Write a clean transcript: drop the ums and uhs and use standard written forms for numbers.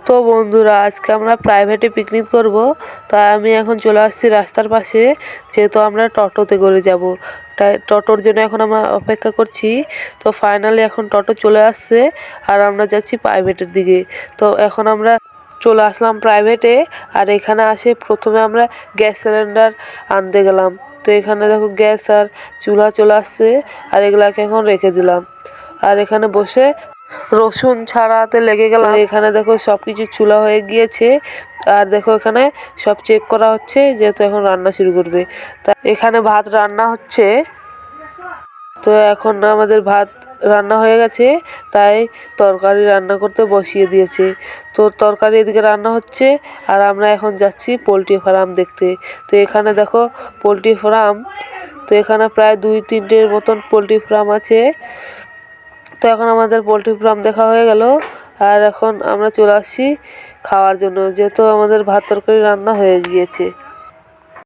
তো বন্ধুরা, আজকে আমরা প্রাইভেটে পিকনিক করব। তাই আমি এখন চলে আসছি রাস্তার পাশে, যেহেতু আমরা টোটোতে করে যাব। তাই টোটোর জন্য এখন আমরা অপেক্ষা করছি। তো ফাইনালি এখন টোটো চলে আসছে আর আমরা যাচ্ছি প্রাইভেটের দিকে। তো এখন আমরা চলে আসলাম প্রাইভেটে। আর এখানে আসে প্রথমে আমরা গ্যাস সিলিন্ডার আনতে গেলাম। তো এখানে দেখো গ্যাস আর চুলা চলে আসছে, আর এগুলাকে এখন রেখে দিলাম। আর এখানে বসে রসুন ছাড়াতে লেগে গেলাম। এখানে দেখো সবকিছু চুলা হয়ে গিয়েছে। আর দেখো এখানে সব চেক করা হচ্ছে, যেহেতু এখন রান্না শুরু করবে। তা এখানে ভাত রান্না হচ্ছে। তো এখন আমাদের ভাত রান্না হয়ে গেছে, তাই তরকারি রান্না করতে বসিয়ে দিয়েছে। তো তরকারি এদিকে রান্না হচ্ছে, আর আমরা এখন যাচ্ছি পোলট্রি ফার্ম দেখতে। তো এখানে দেখো পোলট্রি ফার্ম। তো এখানে প্রায় 2-3টের মতন পোলট্রি ফার্ম আছে। তো এখন আমাদের পোলট্রি ফার্ম দেখা হয়ে গেল। আর এখন আমরা চলে আসছি খাওয়ার জন্য, যেহেতু আমাদের ভাত তরকারি রান্না হয়ে গিয়েছে।